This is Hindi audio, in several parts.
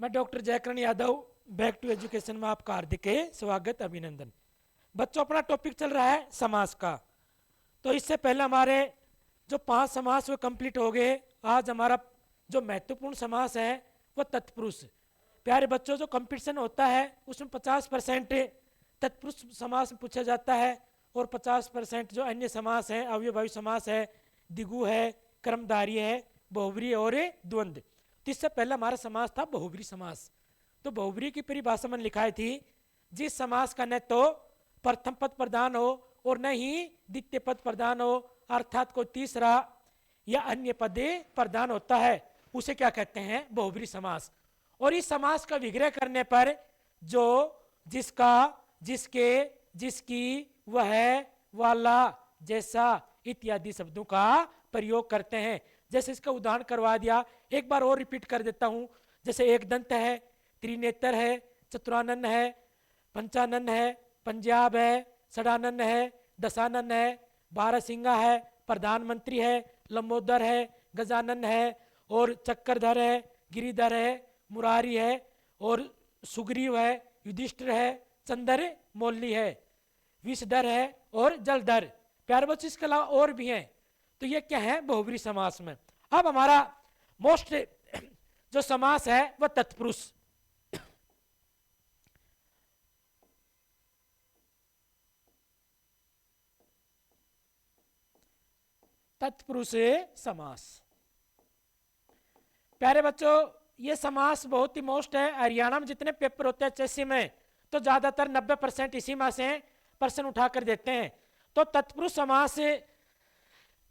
मैं doctor Jaikaran Yadav back to education में आपका हार्दिक स्वागत अभिनंदन। बच्चों, अपना टॉपिक चल रहा है समास का। तो इससे पहले हमारे जो 5 समास वो कंप्लीट हो गए। आज हमारा जो महत्वपूर्ण समास है वो तत्पुरुष। प्यारे बच्चों, जो कंपटीशन होता है उसमें 50% तत्पुरुष समास में पूछा जाता है और 50% जो अन्य समास है, अव्ययभावी समास है, द्विगु है, कर्मधारय है, बहुब्रीहि और द्वंद्व। तो इससे पहले हमारा समास था बहुब्रीहि समास। तो बहुब्रीहि की परिभाषा मैंने लिखाई थी, जिस समास का न तो प्रथम पद प्रधान हो और न ही द्वितीय पद प्रधान हो, अर्थात कोई तीसरा या अन्य पद प्रधान होता है, उसे क्या कहते हैं? बहुब्रीहि समास। और इस समास का विग्रह करने पर जो, जिसका, जिसके, जिसकी, वह, वाला, जैसा इत्यादि शब्दों का प्रयोग करते हैं। जैसे इसका उदाहरण करवा दिया, एक बार और रिपीट कर देता हूं। जैसे एक दंत है, त्रिनेत्र है, चतुरानन है, पंचानन है, पंजाब है, षडानन है, दशानन है, बारहसिंगा है, प्रधानमंत्री है, लंबोदर है, गजानन है और चक्रधर है, गिरिधर है, मुरारी है और सुग्रीव है, युधिष्ठिर है, चंद्र मौली है, विषधर है और जलधर। प्यारे बच्चों, इसके अलावा और भी हैं। तो ये क्या है? बहुब्रीहि समास में। अब हमारा मोस्ट जो समास है वह तत्पुरुष। तत्पुरुष समास। प्यारे बच्चों, ये समास बहुत ही मोस्ट है। हरियाणा में जितने पेपर होते हैं एचएससी में, तो ज्यादातर 90% इसी में से प्रश्न उठाकर देते हैं। तो तत्पुरुष समास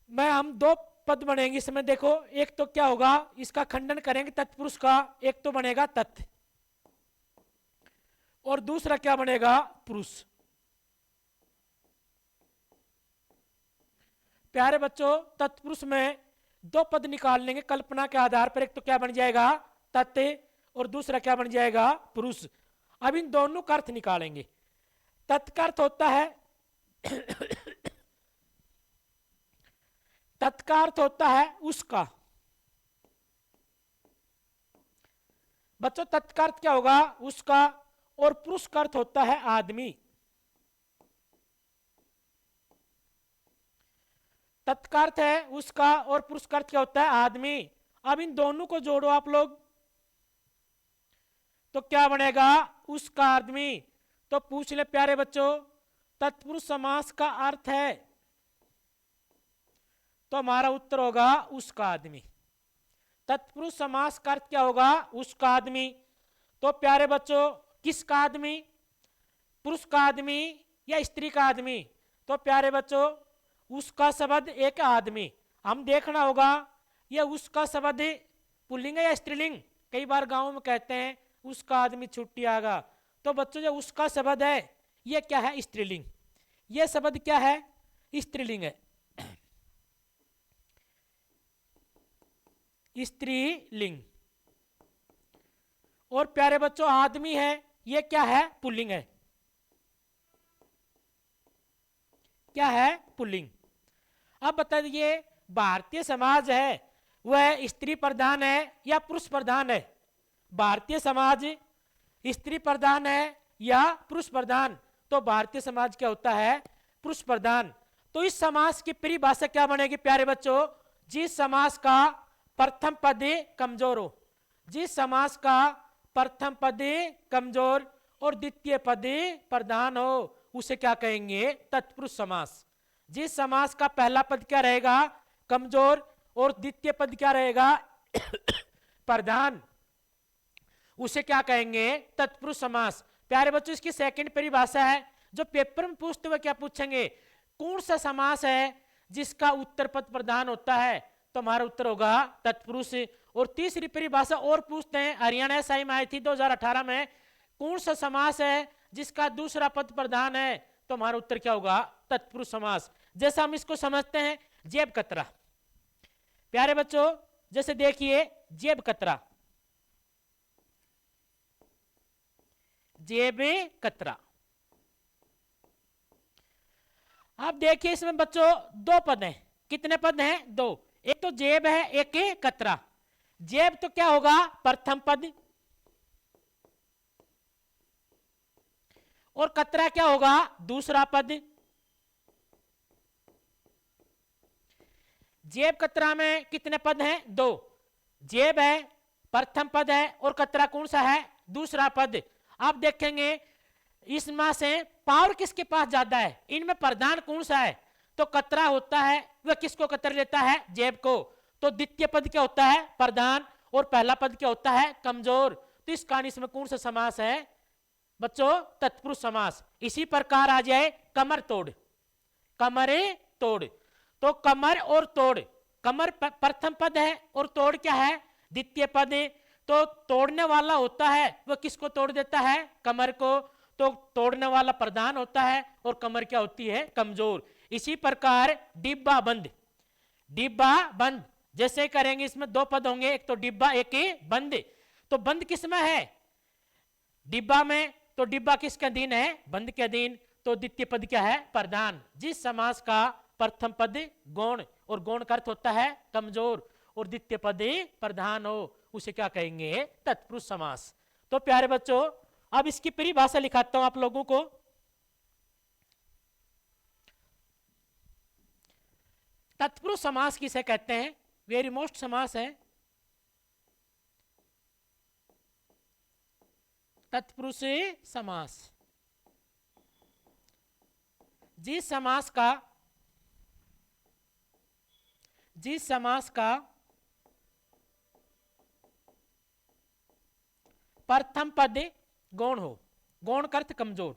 में हम 2 पद बनेंगे इसमें। देखो, एक तो क्या होगा, इसका खंडन करेंगे तत्पुरुष का। एक तो बनेगा तत् और दूसरा क्या बनेगा? पुरुष। प्यारे बच्चों, तत्पुरुष में 2 पद निकाल लेंगे कल्पना के आधार पर। एक तो क्या बन जाएगा? तत् और दूसरा क्या बन जाएगा? पुरुष। अब इन दोनों का अर्थ निकालेंगे। तत् का अर्थ होता है तत् का अर्थ होता है उसका। बच्चों, तत् का अर्थ क्या होगा? उसका। और पुरुष का अर्थ होता है आदमी। तत् का अर्थ है उसका और पुरुष का अर्थ क्या होता है? आदमी। अब इन दोनों को जोड़ो आप लोग, तो क्या बनेगा? उसका आदमी। तो पूछ ले प्यारे बच्चों, तत्पुरुष समास का अर्थ है, तो हमारा उत्तर होगा उसका आदमी। तत्पुरुष समास का अर्थ क्या होगा? उसका आदमी। तो प्यारे बच्चों, किसका आदमी? पुरुष का आदमी या स्त्री का आदमी? तो प्यारे बच्चों, उसका शब्द एक आदमी। हम देखना होगा यह उसका शब्द पुल्लिंग है या स्त्रीलिंग। कई बार गांव में कहते हैं उसका आदमी छुट्टी आगा। तो बच्चों, जो उसका शब्द है यह क्या है? स्त्रीलिंग। यह शब्द क्या है? स्त्रीलिंग है, स्त्रीलिंग। और प्यारे बच्चों, आदमी है, यह क्या है? पुल्लिंग है। क्या है? पुल्लिंग। अब बता दीजिए, भारतीय समाज है वह स्त्री प्रधान है या पुरुष प्रधान है? भारतीय समाज स्त्री प्रधान है या पुरुष प्रधान? तो भारतीय समाज क्या होता है? पुरुष प्रधान। तो इस समास की परिभाषा क्या बनेगी प्यारे बच्चों? जिस समास का प्रथम पद कमजोर हो, जिस समास का प्रथम पद कमजोर और द्वितीय पद प्रधान हो, उसे क्या कहेंगे? तत्पुरुष समास। जिस समास का पहला पद क्या रहेगा? कमजोर और द्वितीय पद क्या रहेगा? प्रधान, उसे क्या कहेंगे? तत्पुरुष समास। प्यारे बच्चों, इसकी सेकंड परिभाषा है जो पेपर में पूछते हुए क्या पूछेंगे? कौन सा समास है जिसका उत्तर पद प्रधान होता है? तो हमारा उत्तर होगा तत्पुरुष। और तीसरी परिभाषा और पूछते हैं, हरियाणा एसआई में आई थी 2018 में, कौन सा समास है जिसका दूसरा पद प्रधान है? तो हमारा उत्तर क्या होगा? तत्पुरुष समास। जैसा हम इसको समझते हैं, जेब कतरा। प्यारे बच्चों, जैसे देखिए, जेब कतरा, जेब कतरा। अब देखिए, इसमें बच्चों 2 पद हैं। कितने पद हैं? 2। एक तो जेब है, एक कतरा। जेब तो क्या होगा? प्रथम पद। और कतरा क्या होगा, दूसरा पद। जेब कतरा में कितने पद हैं, दो। जेब है प्रथम पद है और कतरा कौन सा है, दूसरा पद। आप देखेंगे इसमें से पावर किसके पास ज्यादा है, इनमें प्रधान कौन सा है, तो कतरा होता है, वह किसको कतर लेता है, जेब को। तो द्वितीय पद क्या होता है, प्रधान, और पहला पद क्या होता है, कमजोर। तो इस कहानी में कौन सा समास है बच्चों, तत्पुरुष समास। इसी प्रकार आ जाए कमर तोड़, कमरे तोड़। तो कमर और तोड़, कमर प्रथम पद है और तोड़ क्या है, द्वितीय पद। तो तोड़ने वाला होता है वह किसको तोड़ देता है, कमर को। तो तोड़ने वाला प्रधान होता है और कमर क्या होती है, कमजोर। इसी प्रकार डिब्बा बंद, डिब्बा बंद जैसे करेंगे, इसमें दो पद होंगे, एक तो डिब्बा एक ही बंद। तो बंद किसमें है, डिब्बा में। तो डिब्बा किसके अधीन है, बंद के अधीन। तो द्वितीय पद क्या है, प्रधान। जिस समास का प्रथम पद गौण और गौण का अर्थ होता है कमजोर और द्वितीय पद प्रधान हो, उसे क्या कहेंगे, तत्पुरुष समास। तो प्यारे बच्चों अब इसकी परिभाषा लिखाता हूं आप लोगों को। तत्पुरुष समास किसे कहते हैं, वेरी मोस्ट समास है तत्पुरुष समास। जिस समास का प्रथम पद गौण हो, गौण का अर्थ कमजोर,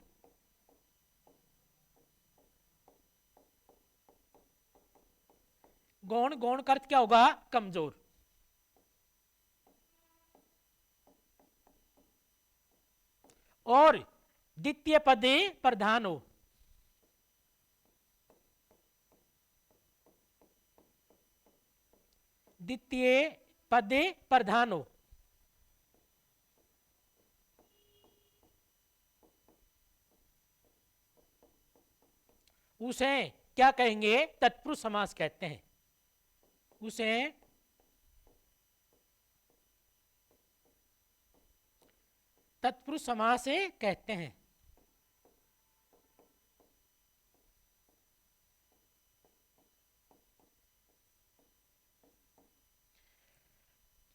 गौण, गौण का अर्थ क्या होगा, कमजोर। और द्वितीय पद प्रधान हो, द्वितीय पद प्रधान हो, उसे क्या कहेंगे, तत्पुरुष समास कहते हैं। उसे तत्पुरुष समास कहते हैं।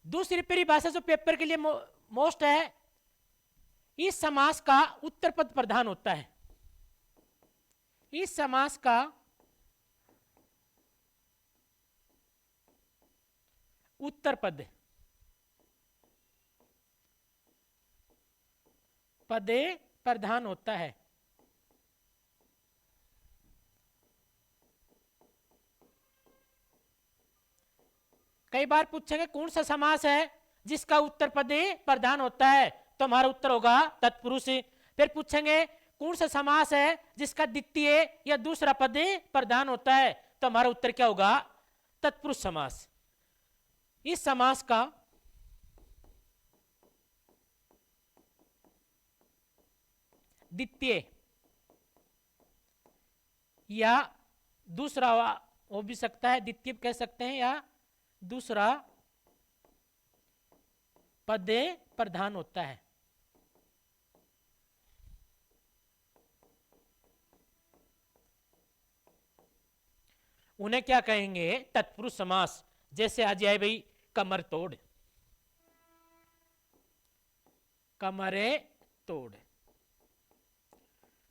दूसरी परिभाषा जो पेपर के लिए मोस्ट है, इस समास का उत्तर पद प्रधान होता है। इस समास का उत्तर पद प्रधान होता है। कई बार पूछेंगे कौन सा समास है जिसका उत्तर पद प्रधान होता है, तो हमारा उत्तर होगा तत्पुरुष। फिर पूछेंगे कौन सा समास है जिसका द्वितीय या दूसरा पद प्रधान होता है, तो हमारा उत्तर क्या होगा, तत्पुरुष समास। इस समास का द्वितीय या दूसरा हो भी सकता है, द्वितीय कह सकते हैं, या दूसरा पद प्रधान होता है। उन्हें क्या कहेंगे, तत्पुरुष समास। जैसे आ जाए भाई कमर तोड़, कमरे तोड़।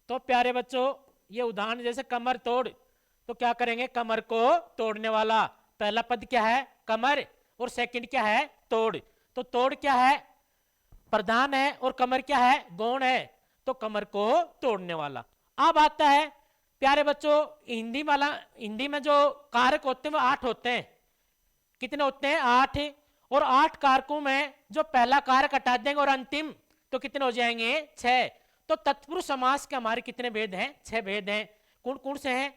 तो प्यारे बच्चों ये उदाहरण, जैसे कमर तोड़, तो क्या करेंगे, कमर को तोड़ने वाला। पहला पद क्या है, कमर, और सेकंड क्या है, तोड़। तो तोड़ क्या है, प्रधान है, और कमर क्या है, गौण है। तो कमर को तोड़ने वाला। अब आता है प्यारे बच्चों हिंदी में जो कारक होते हैं वो 8 होते हैं। कितने होते हैं, 8। और 8 कारकों में जो पहला कारक हटा देंगे और अंतिम, तो कितने हो जाएंगे, 6। तो तत्पुरुष समास के हमारे कितने भेद हैं, 6 भेद हैं। कौन कौन से हैं,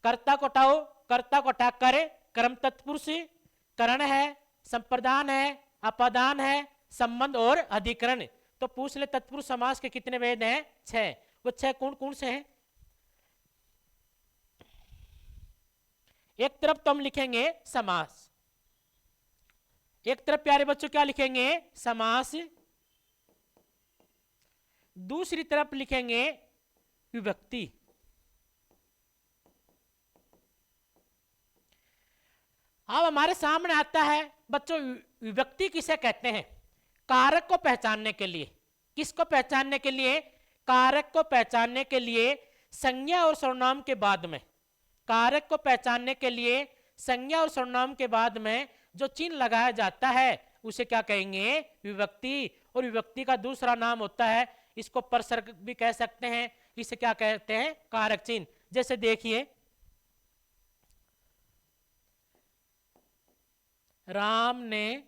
कर्ता को हटाओ, कर्ता को हटा कर कर्म तत्पुरुष, करण है, संप्रदान है, अपादान है, संबंध और अधिकरण। तो पूछ ले तत्पुरुष समास के कितने भेद हैं, 6। वो 6 कौन कौन से हैं। एक तरफ तो हम लिखेंगे समास, एक तरफ प्यारे बच्चों क्या लिखेंगे, समास। दूसरी तरफ लिखेंगे विभक्ति। अब हमारे सामने आता है बच्चों विभक्ति किसे कहते हैं? कारक को पहचानने के लिए, किसको पहचानने के लिए? कारक को पहचानने के लिए संज्ञा और सर्वनाम के बाद में, कारक को पहचानने के लिए संज्ञा और सर्वनाम के बाद में जो चिन्ह लगाया जाता है उसे क्या कहेंगे? विभक्ति। और विभक्ति का दूसरा नाम होता है, इसको परसर्ग भी कह सकते हैं, इसे क्या कहते हैं? कारक चिन्ह। जैसे देखिए, राम ने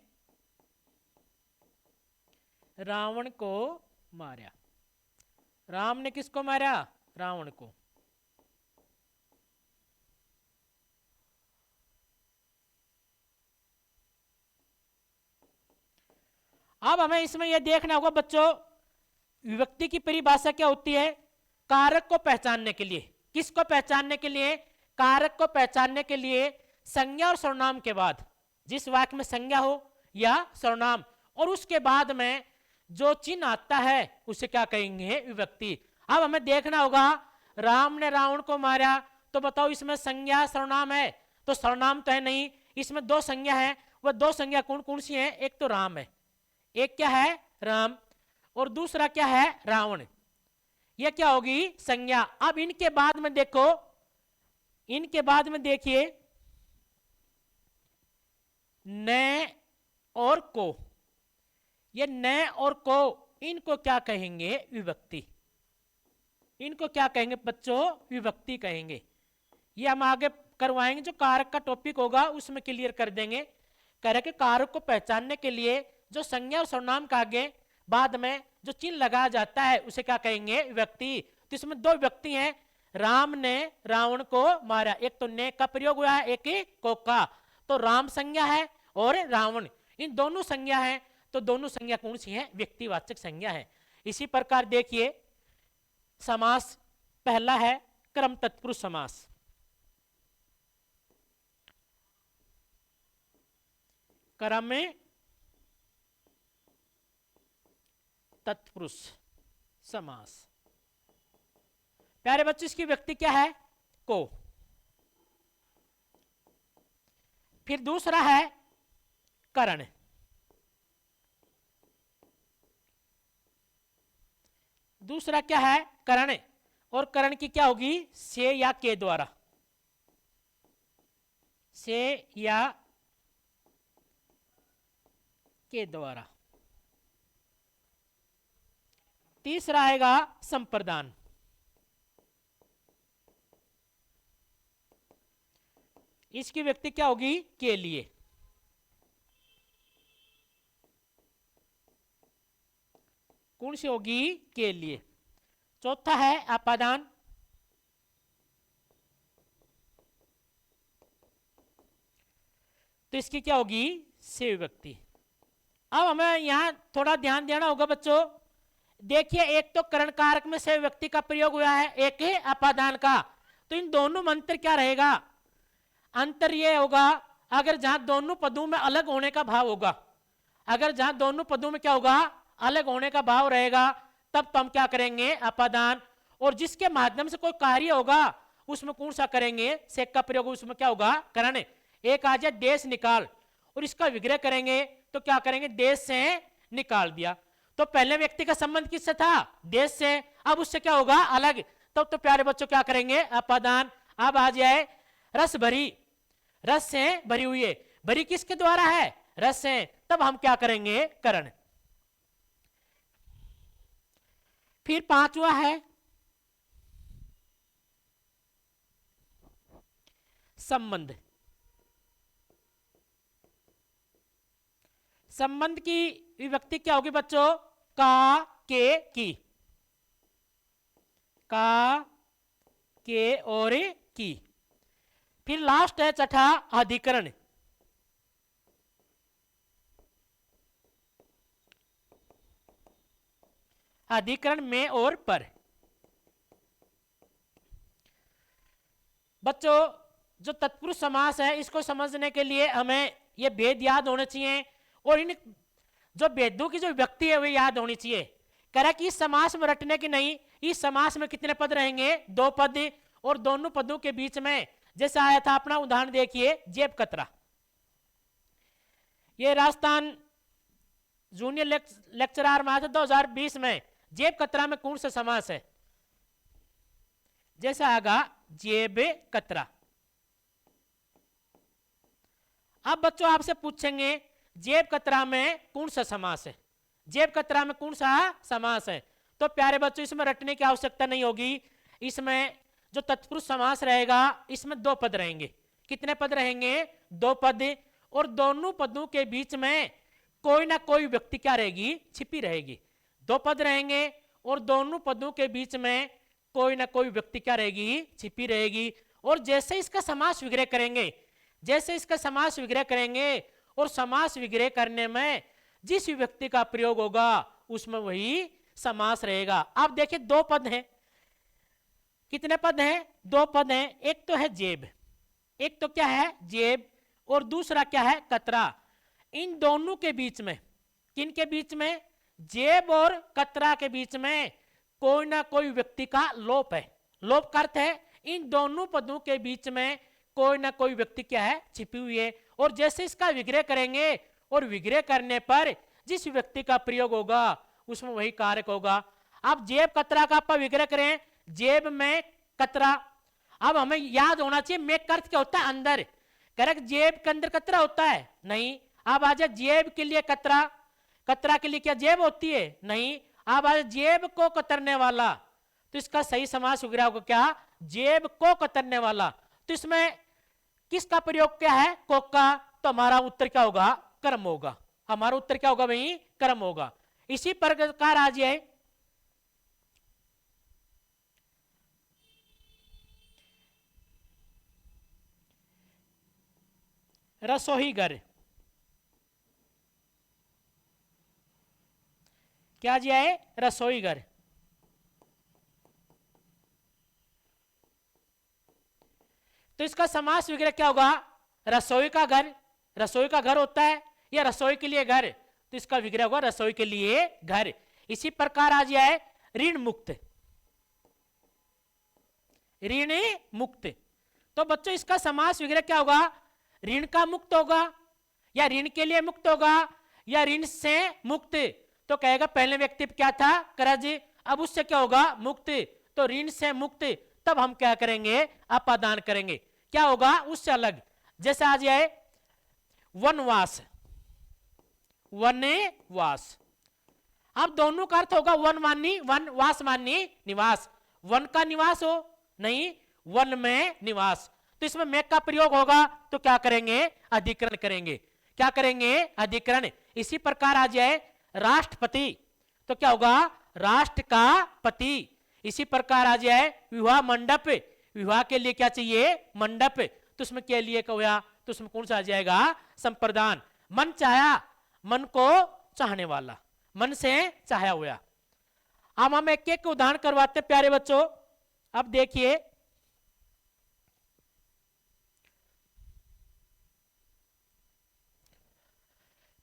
रावण को मारा। राम ने किसको मारा? रावण को। अब हमें इसमें यह देखना होगा बच्चों, विभक्ति की परिभाषा क्या होती है? कारक को पहचानने के लिए, किसको पहचानने के लिए? कारक को पहचानने के लिए संज्ञा और सर्वनाम के बाद, जिस वाक्य में संज्ञा हो या सर्वनाम, और उसके बाद में जो चिन्ह आता है उसे क्या कहेंगे? विभक्ति। अब हमें देखना होगा, राम ने रावण को मारा, तो बताओ इसमें संज्ञा सर्वनाम है? तो सर्वनाम तो है नहीं, इसमें दो संज्ञा है। वह दो संज्ञा कौन कौन सी है? एक तो राम है, एक क्या है? राम, और दूसरा क्या है? रावण। यह क्या होगी? संज्ञा। अब इनके बाद में देखो, इनके बाद में देखिए, न और को, ये न और को, इनको क्या कहेंगे? विभक्ति। इनको क्या कहेंगे बच्चों? विभक्ति कहेंगे। ये हम आगे करवाएंगे, जो कारक का टॉपिक होगा उसमें क्लियर कर देंगे। कह रहे कि कारक को पहचानने के लिए जो संज्ञा और सर्वनाम का आगे बाद में जो चिन्ह लगाया जाता है उसे क्या कहेंगे? विभक्ति। तो इसमें दो विभक्ति हैं, राम ने रावण को मारा, एक तो ने का प्रयोग हुआ है, एक को का। तो राम संज्ञा है और रावण, इन दोनों संज्ञा है। तो दोनों संज्ञा कौन सी है? व्यक्तिवाचक संज्ञा है। इसी प्रकार देखिए, समास पहला है क्रम तत्पुरुष समास। क्रम तत्पुरुष समास। प्यारे बच्चों, इसकी व्यक्ति क्या है? को। फिर दूसरा है करण। दूसरा क्या है? करण। और करण की क्या होगी? से या के द्वारा, से या के द्वारा। तीसरा आएगा संप्रदान। इसकी व्यक्ति क्या होगी? के लिए। कौन सी होगी? के लिए। चौथा है अपादान। तो इसकी क्या होगी? से विभक्ति। अब हमें यहां थोड़ा ध्यान देना होगा बच्चों। देखिए, एक तो करण कारक में से विभक्ति का प्रयोग हुआ है, एक है अपादान का। तो इन दोनों में अंतर क्या रहेगा? अंतर यह होगा, अगर जहां दोनों पदों में अलग होने का भाव होगा, अगर जहां दोनों पदों में क्या होगा? अलग होने का भाव रहेगा, तब तो हम क्या करेंगे? अपादान। और जिसके माध्यम से कोई कार्य होगा उसमें कौन सा करेंगे? सेक का प्रयोग, उसमें क्या होगा? करण। एक आ जाए देश निकाल, और इसका विग्रह करेंगे तो क्या करेंगे? देश से निकाल दिया। तो पहले व्यक्ति का संबंध किससे था? देश से। अब उससे क्या होगा? अलग। तो प्यारे बच्चों क्या करेंगे? अपादान। अब आ जाए रस भरी, रस से भरी हुई है, भरी किसके द्वारा है? रस से। तब हम क्या करेंगे? करण। फिर पांचवा है संबंध। संबंध की विभक्ति क्या होगी बच्चों? का, के, की। का, के और की। फिर लास्ट है छठा अधिकरण। अधिकरण में और पर। बच्चों, जो तत्पुरुष समास है इसको समझने के लिए हमें ये भेद याद होने चाहिए, और इन जो भेदों की जो विभक्ति है वे याद होनी चाहिए। कह रहा कि इस समास में रटने की नहीं, इस समास में कितने पद रहेंगे, 2 पद, और दोनों पदों के बीच में जैसे आया था अपना उदाहरण देखिए, जेब कतरा। ये राजस्थान जूनियर लेक्चरर में आया था 2020 में। जेब कतरा में कौन सा समास है, जैसे आगा जेब कतरा। अब बच्चों आपसे पूछेंगे जेब कतरा में कौन सा समास है, जेब कतरा में कौन सा समास है। तो प्यारे बच्चों इसमें रटने की आवश्यकता नहीं होगी। इसमें जो तत्पुरुष समास रहेगा इसमें 2 पद रहेंगे। कितने पद रहेंगे, 2 पद, और दोनों पदों के बीच में कोई ना कोई व्यक्ति क्या रहेगी, छिपी रहेगी। 2 पद रहेंगे और दोनों पदों के बीच में कोई ना कोई व्यक्ति क्या रहेगी, छिपी रहेगी। और जैसे इसका समास विग्रह करेंगे, जैसे इसका समास विग्रह करेंगे, और समास विग्रह करने में जिस व्यक्ति का प्रयोग होगा उसमें वही समास रहेगा। आप देखिए 2 पद हैं। कितने पद हैं, 2 पद हैं। एक तो है जेब, एक तो क्या है जेब, और दूसरा क्या है कतरा। इन दोनों के बीच में, किन के बीच में, जेब और कतरा के बीच में कोई ना कोई व्यक्ति का लोप है। लोप का अर्थ है इन दोनों पदों के बीच में कोई ना कोई व्यक्ति क्या है, छिपी हुई है। और जैसे इसका विग्रह करेंगे, और विग्रह करने पर जिस व्यक्ति का प्रयोग होगा उसमें वही कारक होगा। अब जेब कतरा का आप विग्रह करें, जेब में कतरा। अब हमें याद होना चाहिए में का अर्थ क्या होता है, अंदर। करेक्ट, जेब के अंदर कतरा होता है नहीं। अब आ जाए जेब के लिए कतरा, कतरा के लिए क्या जेब होती है, नहीं। अब आ जाए जेब को कतरने वाला, तो इसका सही समास विग्रह होगा क्या, जेब को कतरने वाला। तो इसमें किसका प्रयोग क्या है, को का। तो हमारा उत्तर क्या होगा, कर्म होगा। हमारा उत्तर क्या होगा भाई, कर्म होगा। इसी प्रकार आ जाए रसोई घर। क्या जाए, रसोई घर। तो इसका समास विग्रह क्या होगा, रसोई का घर। रसोई का घर होता है या रसोई के लिए घर, तो इसका विग्रह होगा रसोई के लिए घर। इसी प्रकार आ जाए ऋण मुक्त। ऋण मुक्त, तो बच्चों इसका समास विग्रह क्या होगा, ऋण का मुक्त होगा, या ऋण के लिए मुक्त होगा, या ऋण से मुक्त। तो कहेगा पहले व्यक्ति क्या था, कर्ज, अब उससे क्या होगा, मुक्त। तो ऋण से मुक्त, तब हम क्या करेंगे, अपादान करेंगे। क्या होगा उससे अलग। जैसे आ जाए वनवास, वनवास। अब दोनों का अर्थ होगा वन मानी वन, वास मानी निवास। वन का निवास हो, नहीं, वन में निवास। तो इसमें में का प्रयोग होगा, तो क्या करेंगे, अधिकरण करेंगे। क्या करेंगे, अधिकरण। इसी प्रकार आ जाए राष्ट्रपति, तो क्या होगा, राष्ट्र का पति। इसी प्रकार आ जाए विवाह मंडप, विवाह के लिए क्या चाहिए, मंडप। तो उसमें के लिए क्या हुआ, तो उसमें कौन सा आ जाएगा, संप्रदान। मन चाहा, मन को चाहने वाला, मन से चाहा हुआ। अब हम एक एक उदाहरण करवाते हैं प्यारे बच्चों। अब देखिए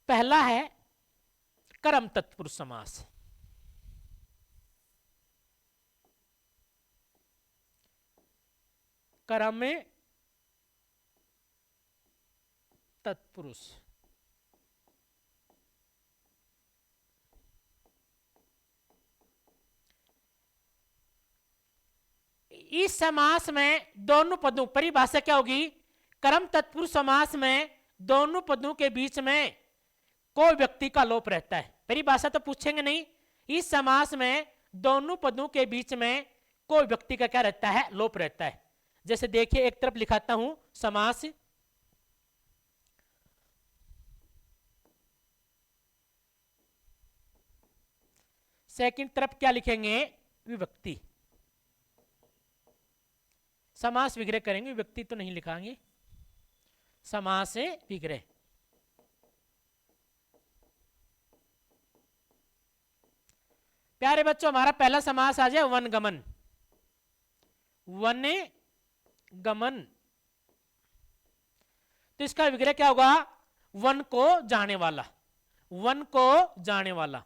पहला है कर्म तत्पुरुष समास। कर्म तत्पुरुष, इस समास में दोनों पदों, परिभाषा क्या होगी, कर्म तत्पुरुष समास में दोनों पदों के बीच में कोई व्यक्ति का लोप रहता है। परिभाषा तो पूछेंगे नहीं। इस समास में दोनों पदों के बीच में कोई व्यक्ति का क्या रहता है, लोप रहता है। जैसे देखिए एक तरफ लिखाता हूं समास, सेकंड तरफ क्या लिखेंगे, विभक्ति। समास विग्रह करेंगे, व्यक्ति तो नहीं लिखाएंगे, समास विग्रह। प्यारे बच्चों हमारा पहला समास आ जाए वनगमन। वन गमन, तो इसका विग्रह क्या होगा, वन को जाने वाला, वन को जाने वाला।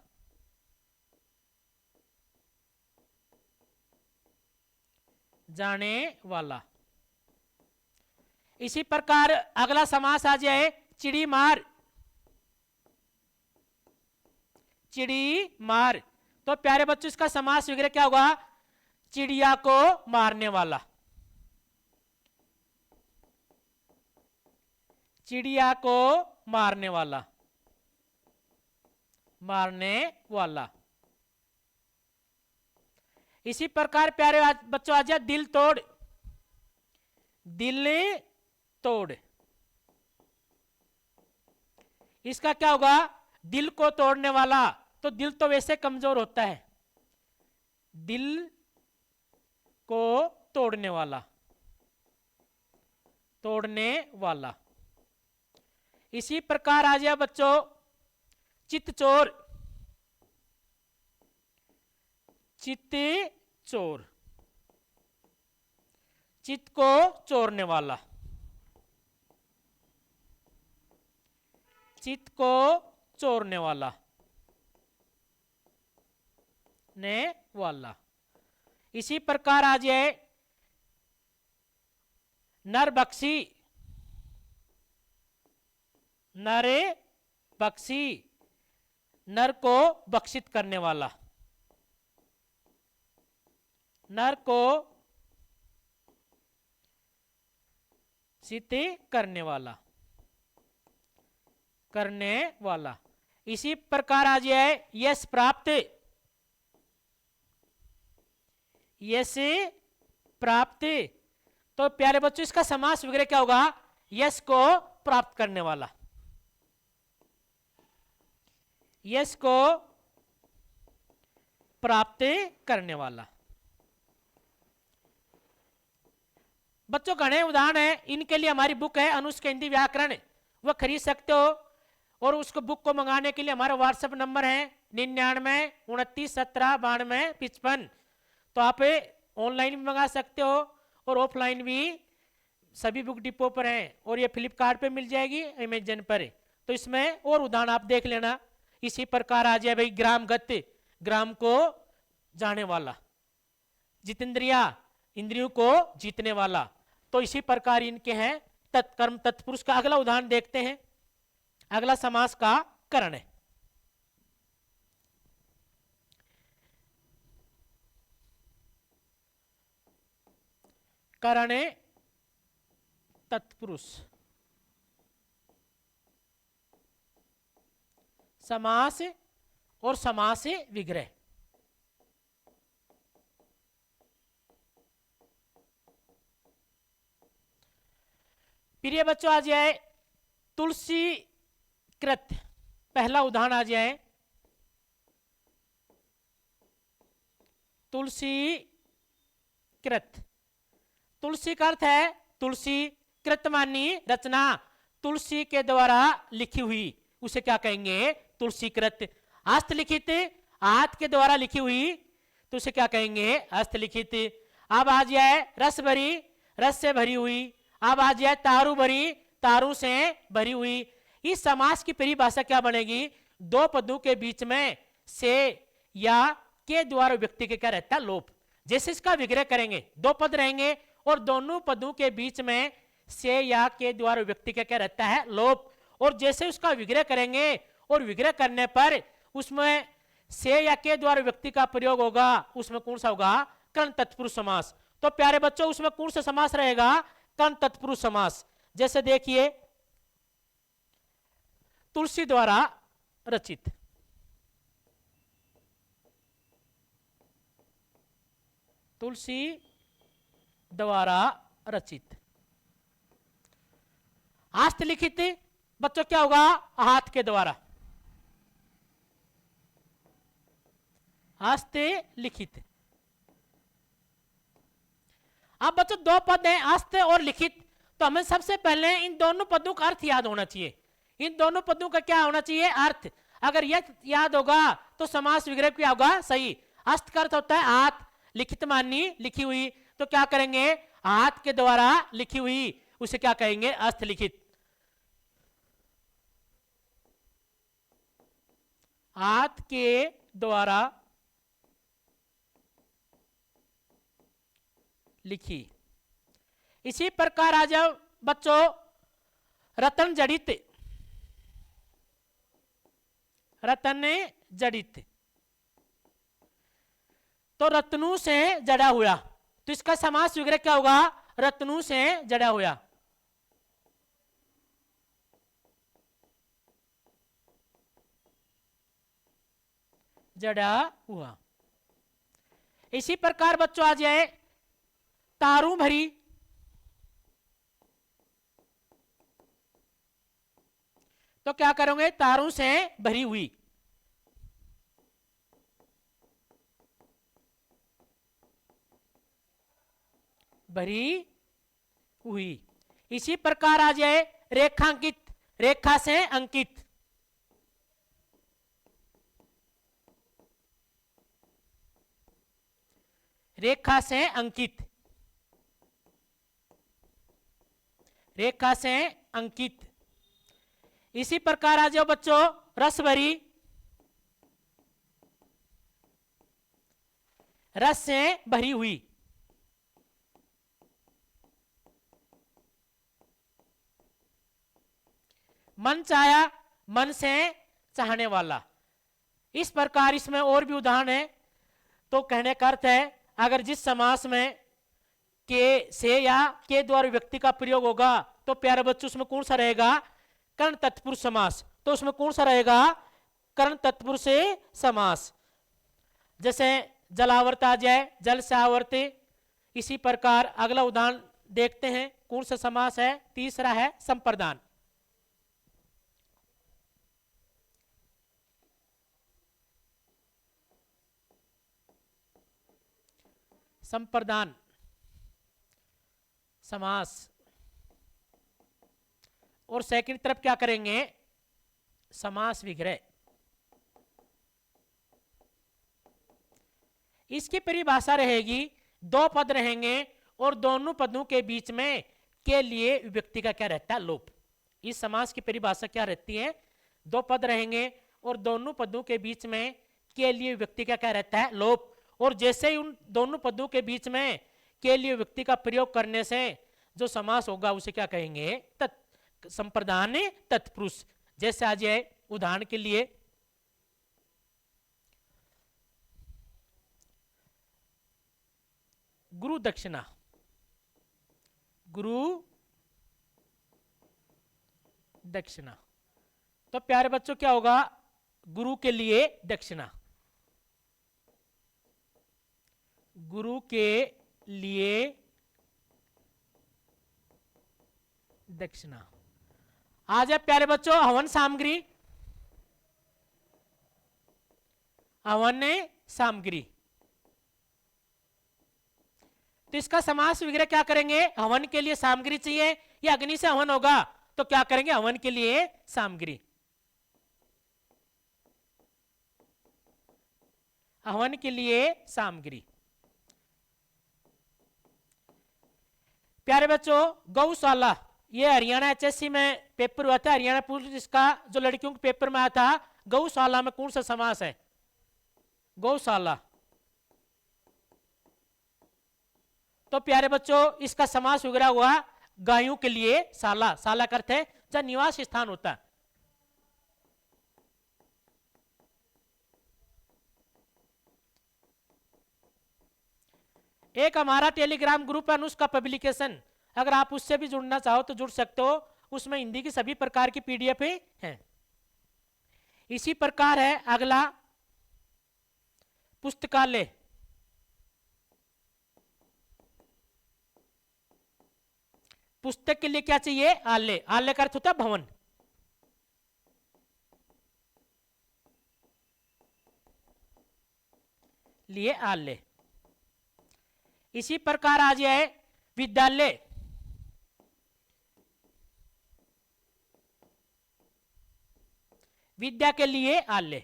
जाने वाला। इसी प्रकार अगला समास आ जाए चिड़ी मार, चिड़ी मार। तो प्यारे बच्चों इसका समास वगैरह क्या होगा? चिड़िया को मारने वाला, चिड़िया को मारने वाला, मारने वाला। इसी प्रकार प्यारे बच्चों आ जाए दिल तोड़, दिल तोड़। इसका क्या होगा? दिल को तोड़ने वाला। तो दिल तो वैसे कमजोर होता है, दिल को तोड़ने वाला, तोड़ने वाला। इसी प्रकार आ जाए बच्चों चित चोर, चित चोर, चित को चोरने वाला, चित को चोरने वाला, ने वाला। इसी प्रकार आ जाए नर बख्शी, नरे बख्शी, नर को बख्शित करने वाला, नर को सिद्ध करने वाला, करने वाला। इसी प्रकार आ जाए यश प्राप्त, यश प्राप्त। तो प्यारे बच्चों इसका समास वगैरह क्या होगा? यश को प्राप्त करने वाला, यश को प्राप्त करने वाला। बच्चों घने उदाहरण है, इनके लिए हमारी बुक है अनुष्का हिंदी व्याकरण, वह खरीद सकते हो। और उसको बुक को मंगाने के लिए हमारा व्हाट्सएप नंबर है 99 29 17 92 55। तो आप ऑनलाइन भी मंगा सकते हो और ऑफलाइन भी सभी बुक डिपो पर हैं। और ये फ्लिपकार्ट पे मिल जाएगी, अमेजन पर। तो इसमें और उदाहरण आप देख लेना। इसी प्रकार आ जाए भाई ग्राम गति, ग्राम को जाने वाला, जितेंद्रिया, इंद्रियों को जीतने वाला। तो इसी प्रकार इनके हैं तत्कर्म तत्पुरुष का। अगला उदाहरण देखते हैं, अगला समास का करण है। करण तत्पुरुष, समास और समास विग्रह। प्रिय बच्चों आ जाए तुलसी कृत, पहला उदाहरण आ जाए तुलसी कृत। तुलसी का अर्थ है तुलसी, कृत मानी रचना, तुलसी के द्वारा लिखी हुई, उसे क्या कहेंगे? तुलसी कृत। हस्तलिखित, हाथ के द्वारा लिखी हुई, तो उसे क्या कहेंगे? हस्तलिखित। अब आ जाए रस भरी, रस से भरी हुई। अब आ जाए तारू भरी, तारू से भरी हुई। इस समास की परिभाषा क्या बनेगी? दो पदों के बीच में से या के द्वारा व्यक्ति के क्या रहता है? लोप। जैसे इसका विग्रह करेंगे, दो पद रहेंगे और दोनों पदों के बीच में से या के द्वारा व्यक्ति का क्या रहता है? लोप। और जैसे उसका विग्रह करेंगे और विग्रह करने पर उसमें से या के द्वारा व्यक्ति का प्रयोग होगा, उसमें कौन सा होगा? कर्ण तत्पुरुष समास। तो प्यारे बच्चों उसमें कौन सा समास रहेगा? कर्ण तत्पुरुष समास। जैसे देखिए तुलसी द्वारा रचित, तुलसी द्वारा रचित। हस्तलिखित बच्चों क्या होगा? हाथ के द्वारा, हस्तलिखित। अब बच्चों दो पद हैं, हस्त और लिखित, तो हमें सबसे पहले इन दोनों पदों का अर्थ याद होना चाहिए। इन दोनों पदों का क्या होना चाहिए? अर्थ। अगर यह याद होगा तो समास विग्रह क्या होगा? सही। हस्त का अर्थ होता है हाथ, लिखित मानी लिखी हुई। तो क्या करेंगे? हाथ के द्वारा लिखी हुई, उसे क्या कहेंगे? हस्तलिखित। हाथ के द्वारा लिखी। इसी प्रकार आ जाओ बच्चों रतन जड़ित, रतन जड़ित, तो रत्नों से जड़ा हुआ, तो इसका समास विग्रह क्या होगा? रत्नों से जड़ा हुआ। जड़ा हुआ। इसी प्रकार बच्चों आ जाए तारू भरी, तो क्या करोगे? तारों से भरी हुई। भरी हुई। इसी प्रकार आ जाए रेखांकित, रेखा से अंकित, रेखा से अंकित, रेखा से अंकित। इसी प्रकार आ जाओ बच्चों रस भरी, रस से भरी हुई। मन चाया, मन से चाहने वाला। इस प्रकार इसमें और भी उदाहरण है। तो कहने का अर्थ है अगर जिस समास में के से या के द्वारा व्यक्ति का प्रयोग होगा तो प्यारे बच्चों उसमें कौन सा रहेगा? कर्ण तत्पुरुष समास। तो उसमें कौन सा रहेगा? कर्ण तत्पुरुष समास। जैसे जलावर्त आ जाए, जल से आवर्त। इसी प्रकार अगला उदाहरण देखते हैं कौन सा समास है? तीसरा है संप्रदान। संप्रदान समास। और सेकंड तरफ क्या करेंगे? समास विग्रह। इसकी परिभाषा रहेगी दो पद रहेंगे और दोनों पदों के बीच में के लिए विभक्ति का क्या रहता है? लोप। इस समास की परिभाषा क्या रहती है? दो पद रहेंगे और दोनों पदों के बीच में के लिए विभक्ति का क्या रहता है? लोप। और जैसे ही उन दोनों पदों के बीच में के लिए विभक्ति का प्रयोग करने से जो समास होगा उसे क्या कहेंगे? संप्रदान तत्पुरुष। जैसे आ जाए उदाहरण के लिए गुरु दक्षिणा, गुरु दक्षिणा। तो प्यारे बच्चों क्या होगा? गुरु के लिए दक्षिणा, गुरु के लिए दक्षिणा। आ जाए प्यारे बच्चों हवन सामग्री, हवन सामग्री। तो इसका समास विग्रह क्या करेंगे? हवन के लिए सामग्री चाहिए या अग्नि से हवन होगा तो क्या करेंगे? हवन के लिए सामग्री, हवन के लिए सामग्री। प्यारे बच्चों गौशाला, ये हरियाणा एचएससी में पेपर हुआ था, हरियाणा पुलिस का जो लड़कियों के पेपर में आया था। गौशाला में कौन सा समास है? गौशाला। तो प्यारे बच्चों इसका समास वगैरह हुआ गायों के लिए शाला। शाला का अर्थ है जहां निवास स्थान होता है। एक हमारा टेलीग्राम ग्रुप है अनुष्का पब्लिकेशन, अगर आप उससे भी जुड़ना चाहो तो जुड़ सकते हो। उसमें हिंदी की सभी प्रकार की पीडीएफ हैं। इसी प्रकार है अगला पुस्तकालय। पुस्तक के लिए क्या चाहिए? आलय। आलय का अर्थ होता है भवन। लिए आलय। इसी प्रकार आ जाए विद्यालय, विद्या के लिए आलय।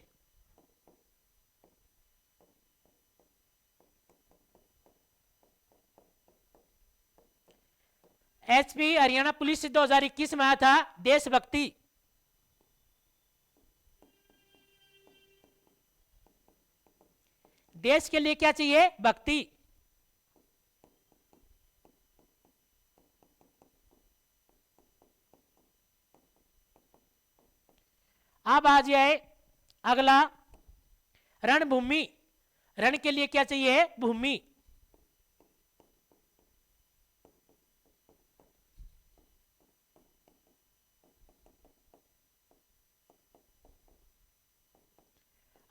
एचपी हरियाणा पुलिस से 2021 में आया था देशभक्ति। देश के लिए क्या चाहिए? भक्ति। अब आ जाए अगला रणभूमि। रण के लिए क्या चाहिए? भूमि।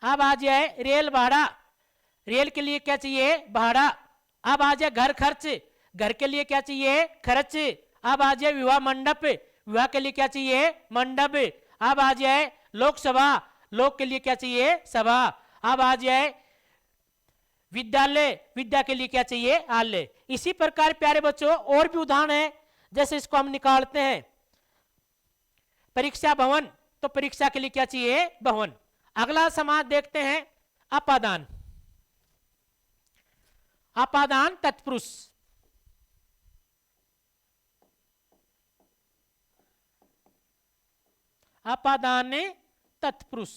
अब आ जाए रेल भाड़ा। रेल के लिए क्या चाहिए? भाड़ा। अब आ जाए घर खर्च। घर के लिए क्या चाहिए? खर्च। अब आ जाए विवाह मंडप। विवाह के लिए क्या चाहिए? मंडप। अब आ जाए लोकसभा। लोक के लिए क्या चाहिए? सभा। अब आ जाए विद्यालय। विद्या के लिए क्या चाहिए? आलय। इसी प्रकार प्यारे बच्चों और भी उदाहरण है, जैसे इसको हम निकालते हैं परीक्षा भवन। तो परीक्षा के लिए क्या चाहिए? भवन। अगला समाज देखते हैं अपादान। अपादान तत्पुरुष। अपादान तत्पुरुष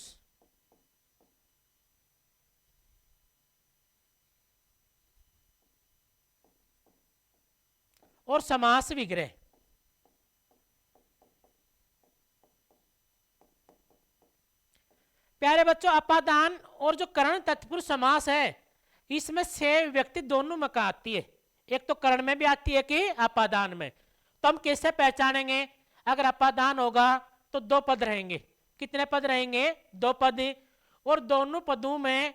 और समास विग्रह। प्यारे बच्चों अपादान और जो करण तत्पुरुष समास है, इसमें से व्यक्ति दोनों में का आती है। एक तो करण में भी आती है कि अपादान में। तो हम कैसे पहचानेंगे? अगर अपादान होगा तो दो पद रहेंगे। कितने पद रहेंगे? दो पद। और दोनों पदों में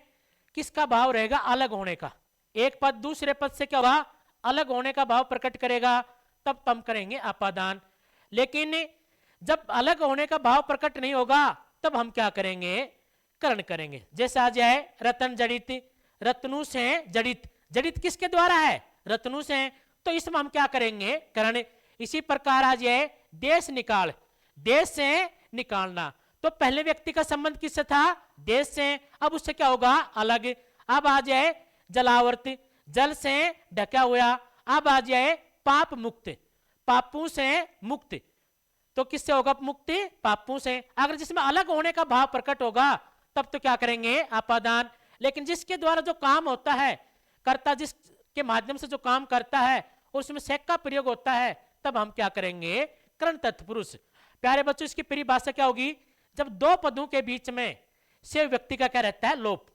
किसका भाव रहेगा? अलग होने का। एक पद दूसरे पद से क्या होगा? अलग होने का भाव प्रकट करेगा, तब तम करेंगे अपादान। लेकिन जब अलग होने का भाव प्रकट नहीं होगा तब हम क्या करेंगे? करण करेंगे। जैसे आ जाए रतन जड़ित। रत्नु से जड़ित। जड़ित किसके द्वारा है? रत्नु से। तो इसमें हम क्या करेंगे? करण। इसी प्रकार आ जाए देश निकाल। देश से निकालना। तो पहले व्यक्ति का संबंध किससे था? देश से। अब उससे क्या होगा? अलग। अब आ जाए जलावर्त। जल से ढका हुआ। अब आ जाए पाप मुक्त। पापों से मुक्त। तो किससे होगा मुक्ति? पापों से। अगर जिसमें अलग होने का भाव प्रकट होगा तब तो क्या करेंगे? अपादान। लेकिन जिसके द्वारा जो काम होता है, कर्ता जिसके माध्यम से जो काम करता है, उसमें सेक का प्रयोग होता है, तब हम क्या करेंगे? करण तत्पुरुष। प्यारे बच्चों इसकी परिभाषा क्या होगी? जब दो पदों के बीच में से व्यक्ति का क्या रहता है? लोप।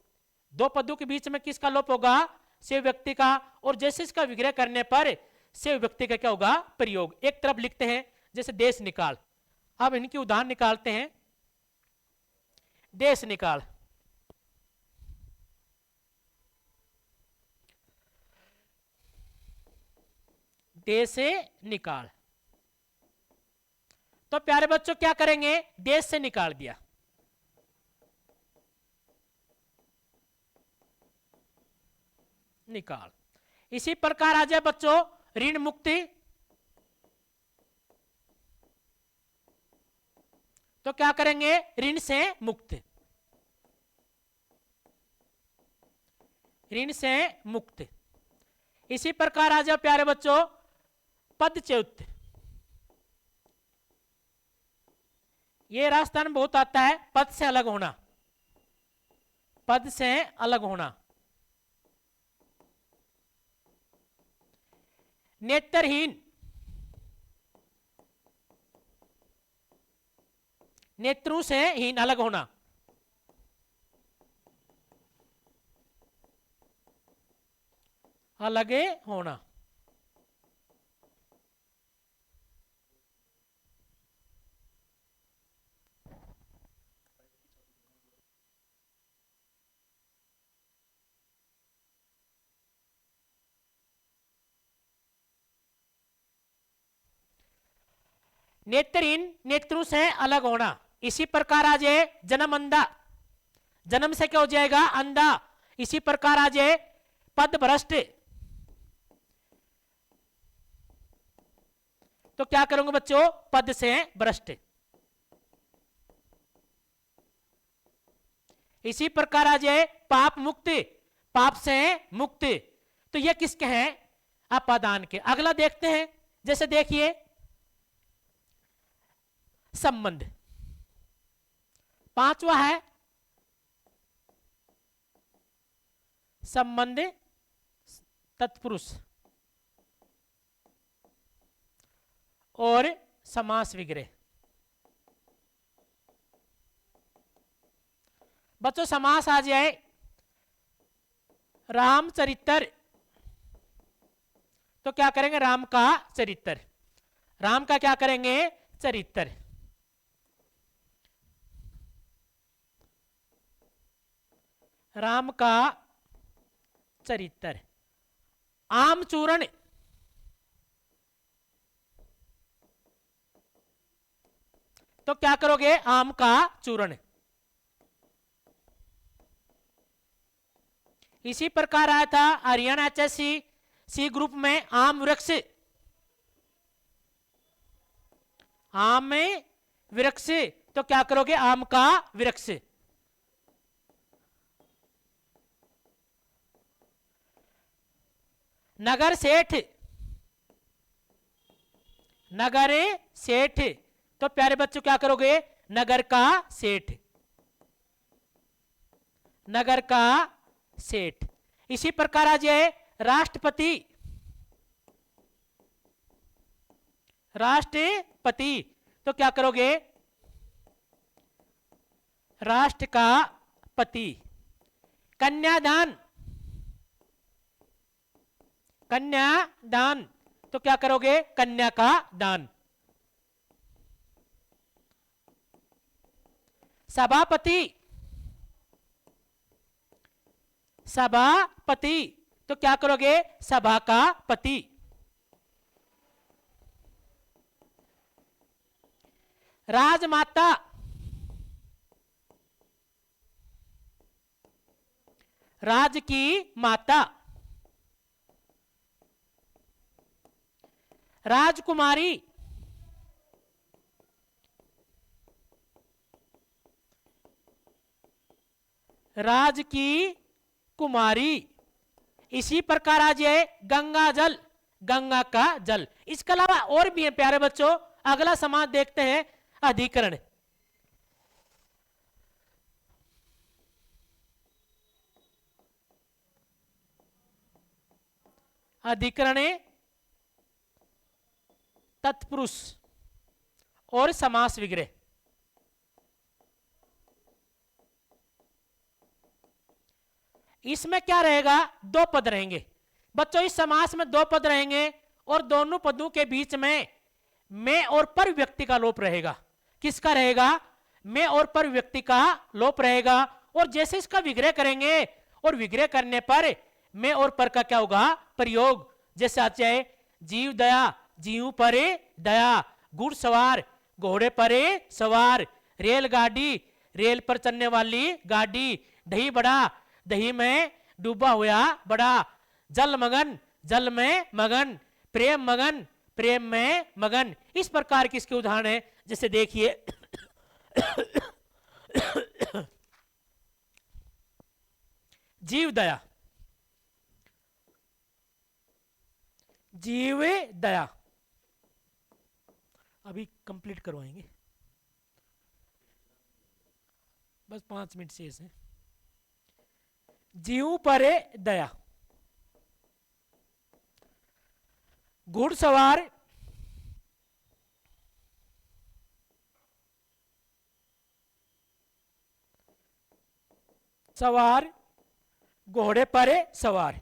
दो पदों के बीच में किसका लोप होगा? से व्यक्ति का। और जैसे इसका विग्रह करने पर से व्यक्ति का क्या होगा? प्रयोग। एक तरफ लिखते हैं जैसे देश निकाल। अब इनकी उदाहरण निकालते हैं। देश निकाल। देश से निकाल। तो प्यारे बच्चों क्या करेंगे? देश से निकाल दिया। निकाल। इसी प्रकार आ जाए बच्चों ऋण मुक्ति। तो क्या करेंगे? ऋण से मुक्त। ऋण से मुक्त। इसी प्रकार आ जाओ प्यारे बच्चों पदच्युत। ये राजस्थान में बहुत आता है, पद से अलग होना। पद से अलग होना। नेत्रहीन। नेत्रों से हीन, अलग होना। अलग होना। नेत्रहीन, नेत्रों से अलग होना। इसी प्रकार आ जाए जन्म अंधा। जन्म से क्या हो जाएगा? अंधा। इसी प्रकार आ जाए पद भ्रष्ट। तो क्या करूंगा बच्चों? पद से भ्रष्ट। इसी प्रकार आ जाए पाप मुक्त। पाप से मुक्त। तो ये किसके हैं? अपादान के। अगला देखते हैं। जैसे देखिए संबंध। पांचवा है संबंध तत्पुरुष और समास विग्रह। बच्चों समास आ जाए रामचरित्र, तो क्या करेंगे? राम का चरित्र। राम का क्या करेंगे? चरित्र। राम का चरित्र। आमचूरण, तो क्या करोगे? आम का चूर्ण। इसी प्रकार आया था हरियाणा एचएससी सी ग्रुप में आम वृक्ष। आम में वृक्ष, तो क्या करोगे? आम का वृक्ष। नगर सेठ, नगर सेठ, तो प्यारे बच्चों क्या करोगे? नगर का सेठ। नगर का सेठ। इसी प्रकार आ जाए राष्ट्रपति। राष्ट्रपति, तो क्या करोगे? राष्ट्र का पति। कन्यादान, कन्यादान, तो क्या करोगे? कन्या का दान। सभापति, सभापति, तो क्या करोगे? सभा का पति। राजमाता, राज की माता। राजकुमारी, राज की कुमारी। इसी प्रकार आ जाए गंगा जल, गंगा का जल। इसके अलावा और भी है प्यारे बच्चों। अगला समास देखते हैं, अधिकरण। अधिकरण, तत्पुरुष और समास विग्रह। इसमें क्या रहेगा? दो पद रहेंगे बच्चों। इस समास में दो पद रहेंगे और दोनों पदों के बीच में मैं और पर व्यक्ति का लोप रहेगा। किसका रहेगा? मैं और पर व्यक्ति का लोप रहेगा। और जैसे इसका विग्रह करेंगे और विग्रह करने पर मैं और पर का क्या होगा? प्रयोग। जैसे आ जाए जीव दया, जीव परे दया। घुड़सवार, घोड़े परे सवार। रेलगाड़ी, रेल पर चलने वाली गाड़ी। दही बड़ा, दही में डूबा हुआ बड़ा। जल मगन, जल में मगन। प्रेम मगन, प्रेम में मगन। इस प्रकार की इसके उदाहरण है। जैसे देखिए जीव दया, जीव दया। अभी कंप्लीट करवाएंगे, बस 5 मिनट शेष है। जीव परे दया। घुड़सवार, सवार, घोड़े परे सवार।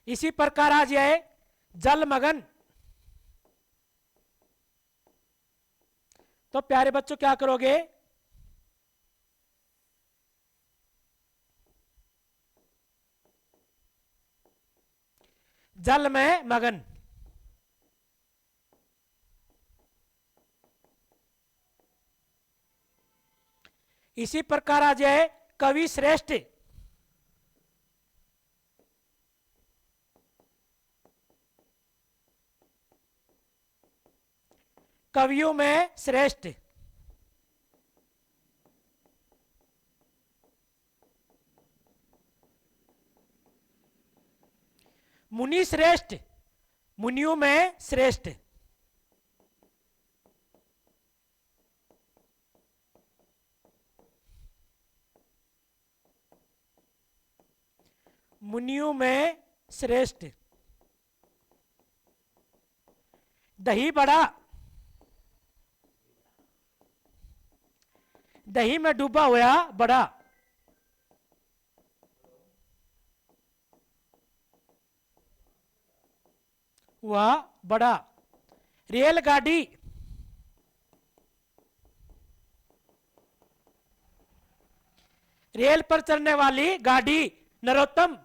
इसी प्रकार आ जाए जलमगन। तो प्यारे बच्चों क्या करोगे? जल में मगन। इसी प्रकार आ जाए कवि श्रेष्ठ। कवियों में श्रेष्ठ। मुनि श्रेष्ठ, मुनियों में श्रेष्ठ। मुनियों में श्रेष्ठ। दही बड़ा, दही में डूबा हुआ बड़ा, वह बड़ा। रेलगाड़ी, रेल पर चलने वाली गाड़ी। नरोत्तम,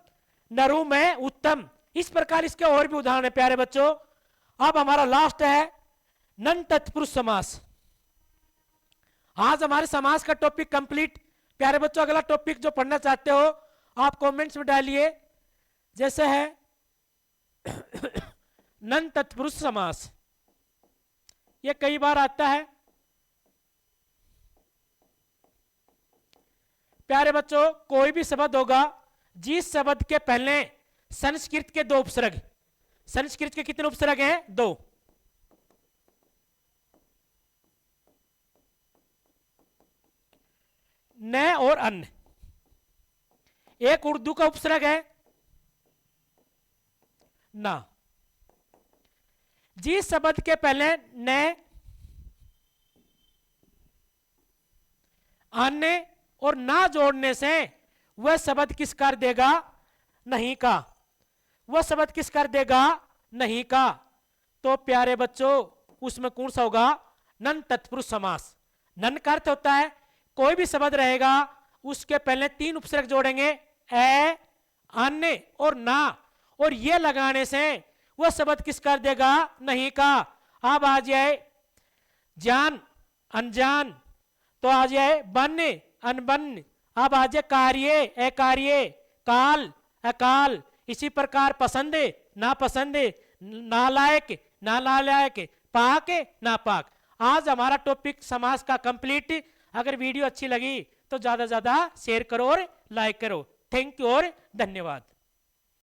नरु में उत्तम। इस प्रकार इसके और भी उदाहरण है प्यारे बच्चों। अब हमारा लास्ट है नन तत्पुरुष समास। आज हमारे समास का टॉपिक कंप्लीट। प्यारे बच्चों अगला टॉपिक जो पढ़ना चाहते हो आप कमेंट्स में डालिए। जैसे है नन तत्पुरुष समास, ये कई बार आता है। प्यारे बच्चों कोई भी शब्द होगा जिस शब्द के पहले संस्कृत के 2 उपसर्ग, संस्कृत के कितने उपसर्ग हैं? 2। न और अन्न। एक उर्दू का उपसर्ग है ना। जिस शब्द के पहले न, अन्य और ना जोड़ने से वह शब्द किस कर देगा? नहीं का। वह शब्द किस कर देगा? नहीं का। तो प्यारे बच्चों उसमें कौन सा होगा? नन तत्पुरुष समास। नन का अर्थ होता है कोई भी शब्द रहेगा उसके पहले 3 उपसर्ग जोड़ेंगे, ए, अन्य और ना, और ये लगाने से वह शब्द किस कर देगा? नहीं का। अब आ जाए जान, अनजान, तो आ जाए बन, अनबन। अब आ जाए कार्य, अकार्य, काल, अकाल। इसी प्रकार पसंद, नापसंद, नालायक, नालायक, पाक, नापाक। आज हमारा टॉपिक समास का कंप्लीट। अगर वीडियो अच्छी लगी तो ज्यादा से ज्यादा शेयर करो और लाइक करो। थैंक यू और धन्यवाद।